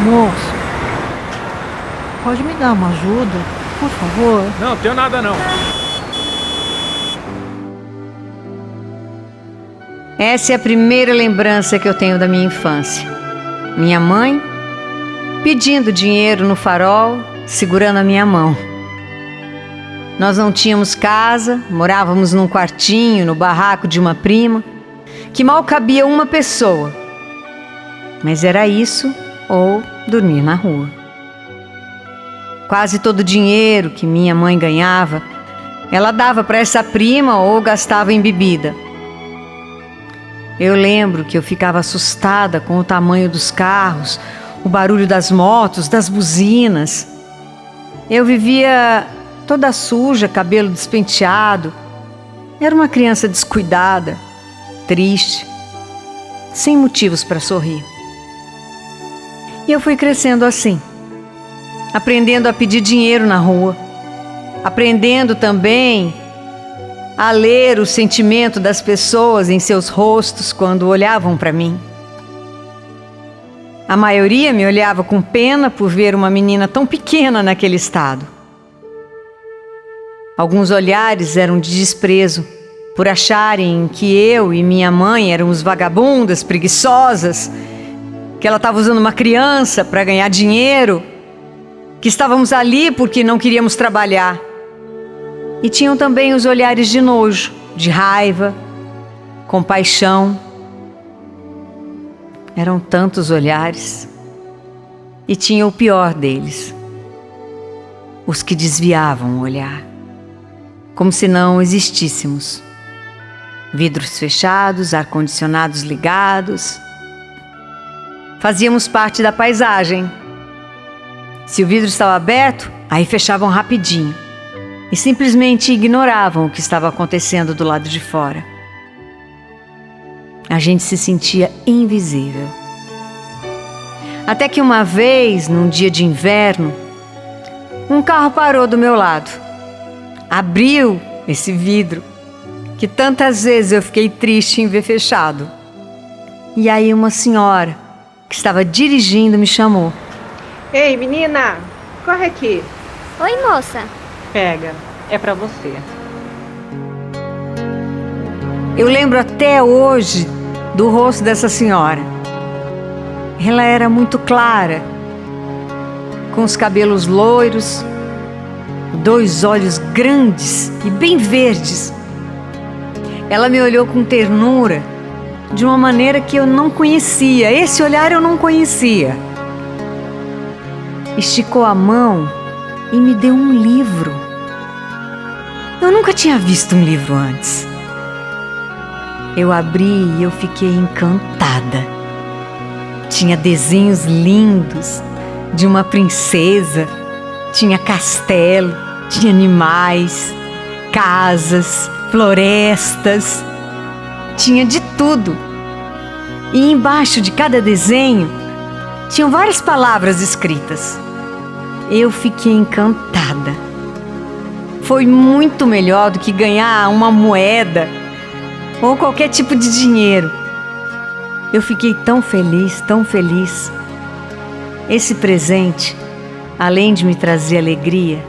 Moço, pode me dar uma ajuda, por favor? Não, tenho nada não. Essa é a primeira lembrança que eu tenho da minha infância. Minha mãe pedindo dinheiro no farol, segurando a minha mão. Nós não tínhamos casa, morávamos num quartinho no barraco de uma prima, que mal cabia uma pessoa. Mas era isso ou dormir na rua. Quase todo o dinheiro que minha mãe ganhava, ela dava para essa prima ou gastava em bebida. Eu lembro que eu ficava assustada com o tamanho dos carros, o barulho das motos, das buzinas. Eu vivia toda suja, cabelo despenteado. Era uma criança descuidada, triste, sem motivos para sorrir. E eu fui crescendo assim, aprendendo a pedir dinheiro na rua, aprendendo também a ler o sentimento das pessoas em seus rostos quando olhavam para mim. A maioria me olhava com pena por ver uma menina tão pequena naquele estado. Alguns olhares eram de desprezo, por acharem que eu e minha mãe éramos vagabundas, preguiçosas, que ela estava usando uma criança para ganhar dinheiro, que estávamos ali porque não queríamos trabalhar. E tinham também os olhares de nojo, de raiva, compaixão. Eram tantos olhares. E tinha o pior deles, os que desviavam o olhar, como se não existíssemos. Vidros fechados, ar-condicionados ligados. Fazíamos parte da paisagem. Se o vidro estava aberto, aí fechavam rapidinho e simplesmente ignoravam o que estava acontecendo do lado de fora. A gente se sentia invisível. Até que uma vez, num dia de inverno, um carro parou do meu lado. Abriu esse vidro que tantas vezes eu fiquei triste em ver fechado. E aí uma senhora que estava dirigindo me chamou. Ei, menina, corre aqui. Oi, moça. Pega, é pra você. Eu lembro até hoje do rosto dessa senhora. Ela era muito clara, com os cabelos loiros, 2 olhos grandes e bem verdes. Ela me olhou com ternura, de uma maneira que eu não conhecia. Esse olhar eu não conhecia. Esticou a mão e me deu um livro. Eu nunca tinha visto um livro antes. Eu abri e eu fiquei encantada. Tinha desenhos lindos de uma princesa, tinha castelo, tinha animais, casas, florestas, tinha de tudo. E embaixo de cada desenho tinham várias palavras escritas. Eu fiquei encantada. Foi muito melhor do que ganhar uma moeda ou qualquer tipo de dinheiro. Eu fiquei tão feliz, tão feliz. Esse presente, além de me trazer alegria,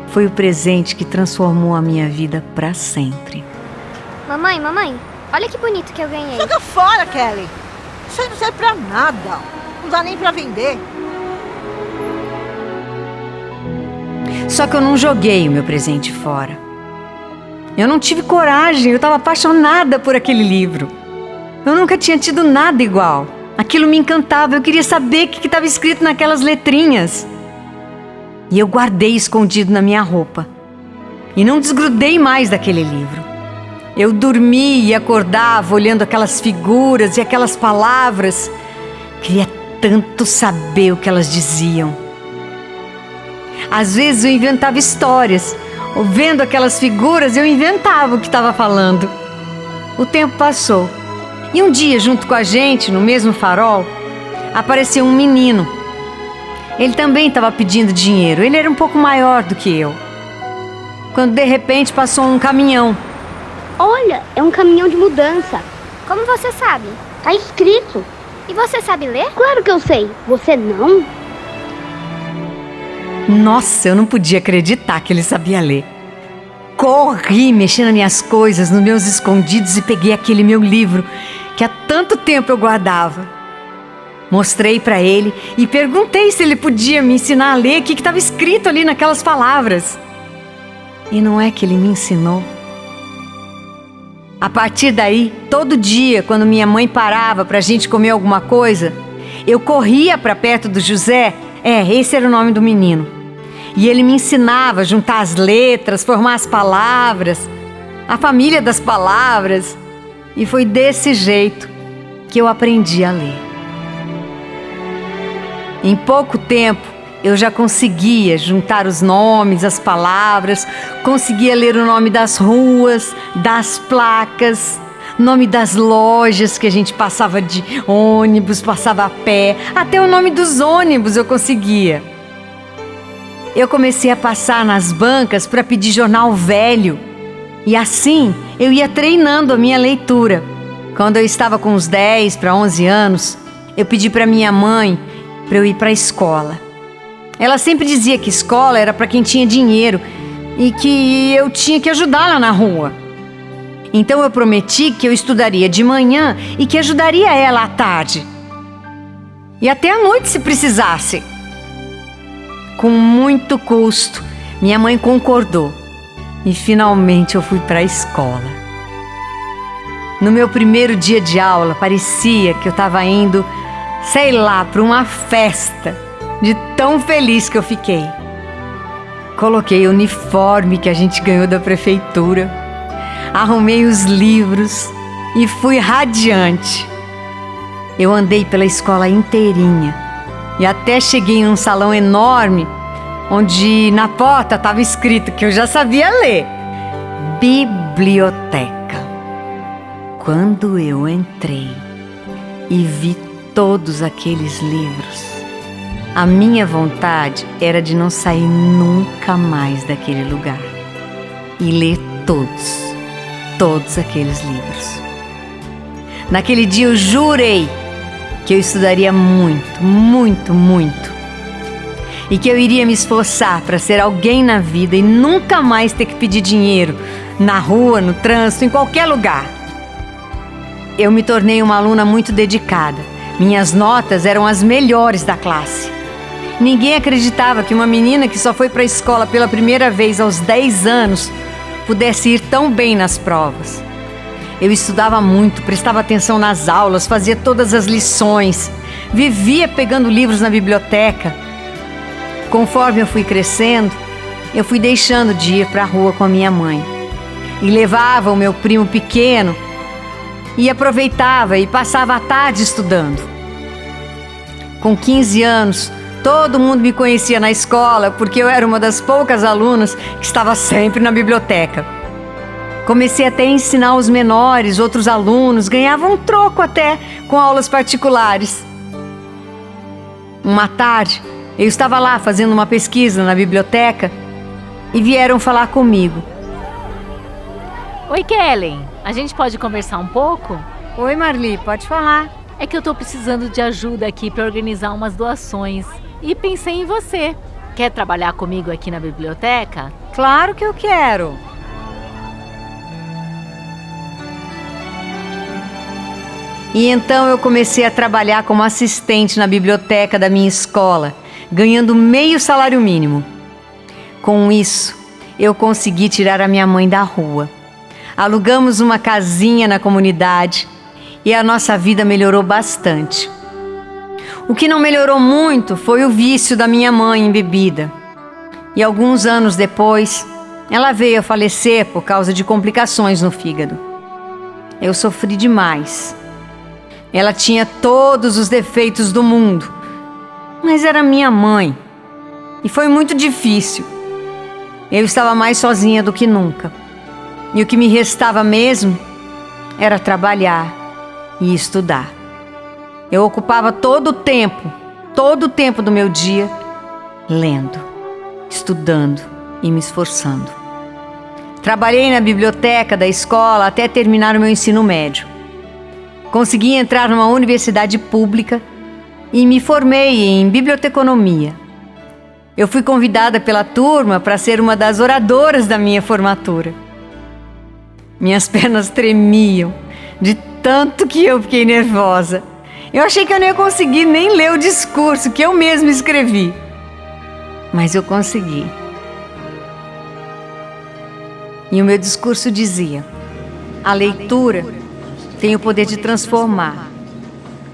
foi o presente que transformou a minha vida para sempre. Mamãe, olha que bonito que eu ganhei. Joga fora, Kelly. Isso aí não serve pra nada. Não dá nem pra vender. Só que eu não joguei o meu presente fora. Eu não tive coragem, eu estava apaixonada por aquele livro. Eu nunca tinha tido nada igual. Aquilo me encantava, eu queria saber o que estava escrito naquelas letrinhas. E eu guardei escondido na minha roupa. E não desgrudei mais daquele livro. Eu dormia e acordava olhando aquelas figuras e aquelas palavras. Queria tanto saber o que elas diziam. Às vezes eu inventava histórias. Vendo aquelas figuras, eu inventava o que estava falando. O tempo passou. E um dia, junto com a gente, no mesmo farol, apareceu um menino. Ele também estava pedindo dinheiro. Ele era um pouco maior do que eu. Quando de repente passou um caminhão. Olha, é um caminhão de mudança. Como você sabe? Tá escrito. E você sabe ler? Claro que eu sei. Você não? Nossa, eu não podia acreditar que ele sabia ler. Corri, mexi nas minhas coisas, nos meus escondidos e peguei aquele meu livro que há tanto tempo eu guardava. Mostrei para ele e perguntei se ele podia me ensinar a ler o que estava escrito ali naquelas palavras. E não é que ele me ensinou. A partir daí, todo dia, quando minha mãe parava para a gente comer alguma coisa, eu corria para perto do José, esse era o nome do menino, e ele me ensinava a juntar as letras, formar as palavras, a família das palavras, e foi desse jeito que eu aprendi a ler. Em pouco tempo, eu já conseguia juntar os nomes, as palavras, conseguia ler o nome das ruas, das placas, nome das lojas que a gente passava de ônibus, passava a pé, até o nome dos ônibus eu conseguia. Eu comecei a passar nas bancas para pedir jornal velho e assim eu ia treinando a minha leitura. Quando eu estava com uns 10 para 11 anos, eu pedi para minha mãe para eu ir para a escola. Ela sempre dizia que escola era para quem tinha dinheiro e que eu tinha que ajudá-la na rua. Então eu prometi que eu estudaria de manhã e que ajudaria ela à tarde. E até à noite se precisasse. Com muito custo, minha mãe concordou e finalmente eu fui para a escola. No meu primeiro dia de aula, parecia que eu estava indo, sei lá, para uma festa. De tão feliz que eu fiquei. Coloquei o uniforme que a gente ganhou da prefeitura, arrumei os livros e fui radiante. Eu andei pela escola inteirinha e até cheguei num salão enorme, onde na porta estava escrito que eu já sabia ler: biblioteca. Quando eu entrei e vi todos aqueles livros, a minha vontade era de não sair nunca mais daquele lugar e ler todos aqueles livros. Naquele dia eu jurei que eu estudaria muito, muito, muito e que eu iria me esforçar para ser alguém na vida e nunca mais ter que pedir dinheiro na rua, no trânsito, em qualquer lugar. Eu me tornei uma aluna muito dedicada. Minhas notas eram as melhores da classe. Ninguém acreditava que uma menina que só foi para a escola pela primeira vez aos 10 anos pudesse ir tão bem nas provas. Eu estudava muito, prestava atenção nas aulas, fazia todas as lições, vivia pegando livros na biblioteca. Conforme eu fui crescendo, eu fui deixando de ir para a rua com a minha mãe. E levava o meu primo pequeno e aproveitava e passava a tarde estudando. Com 15 anos, todo mundo me conhecia na escola porque eu era uma das poucas alunas que estava sempre na biblioteca. Comecei até a ensinar os menores, outros alunos, ganhava um troco até com aulas particulares. Uma tarde, eu estava lá fazendo uma pesquisa na biblioteca e vieram falar comigo. Oi, Kellen. A gente pode conversar um pouco? Oi, Marli, pode falar. É que eu tô precisando de ajuda aqui para organizar umas doações. E pensei em você. Quer trabalhar comigo aqui na biblioteca? Claro que eu quero. E então eu comecei a trabalhar como assistente na biblioteca da minha escola, ganhando meio salário mínimo. Com isso, eu consegui tirar a minha mãe da rua. Alugamos uma casinha na comunidade e a nossa vida melhorou bastante. O que não melhorou muito foi o vício da minha mãe em bebida. E alguns anos depois, ela veio a falecer por causa de complicações no fígado. Eu sofri demais. Ela tinha todos os defeitos do mundo, mas era minha mãe. E foi muito difícil. Eu estava mais sozinha do que nunca. E o que me restava mesmo era trabalhar e estudar. Eu ocupava todo o tempo do meu dia lendo, estudando e me esforçando. Trabalhei na biblioteca da escola até terminar o meu ensino médio. Consegui entrar numa universidade pública e me formei em biblioteconomia. Eu fui convidada pela turma para ser uma das oradoras da minha formatura. Minhas pernas tremiam de tanto que eu fiquei nervosa. Eu achei que eu não ia conseguir nem ler o discurso que eu mesma escrevi. Mas eu consegui. E o meu discurso dizia: a leitura tem o poder de transformar.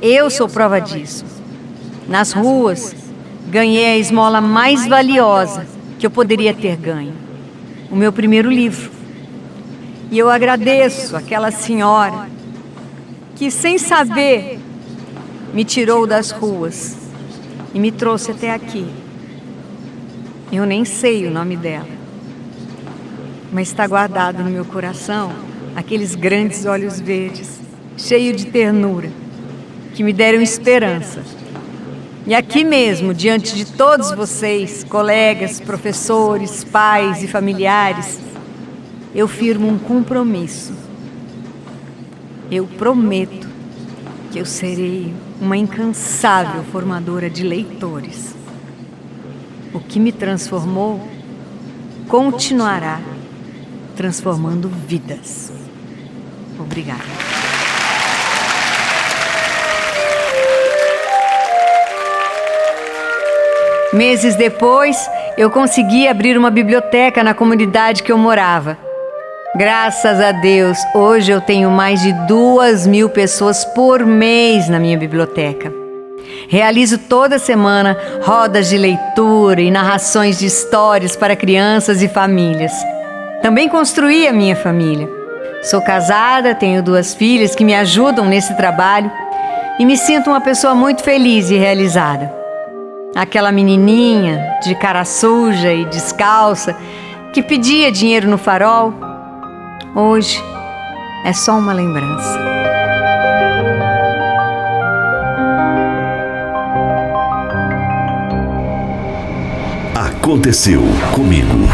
Eu sou prova disso. Nas ruas, ganhei a esmola mais valiosa que eu poderia ter ganho: o meu primeiro livro. E eu agradeço aquela senhora que, sem saber, me tirou das ruas e me trouxe até aqui. Eu nem sei o nome dela, mas está guardado no meu coração aqueles grandes olhos verdes, cheios de ternura, que me deram esperança. E aqui mesmo, diante de todos vocês, colegas, professores, pais e familiares, eu firmo um compromisso. Eu prometo que eu serei uma incansável formadora de leitores. O que me transformou continuará transformando vidas. Obrigada. Meses depois, eu consegui abrir uma biblioteca na comunidade que eu morava. Graças a Deus, hoje eu tenho mais de 2.000 pessoas por mês na minha biblioteca. Realizo toda semana rodas de leitura e narrações de histórias para crianças e famílias. Também construí a minha família. Sou casada, tenho 2 filhas que me ajudam nesse trabalho e me sinto uma pessoa muito feliz e realizada. Aquela menininha de cara suja e descalça que pedia dinheiro no farol, hoje é só uma lembrança. Aconteceu comigo.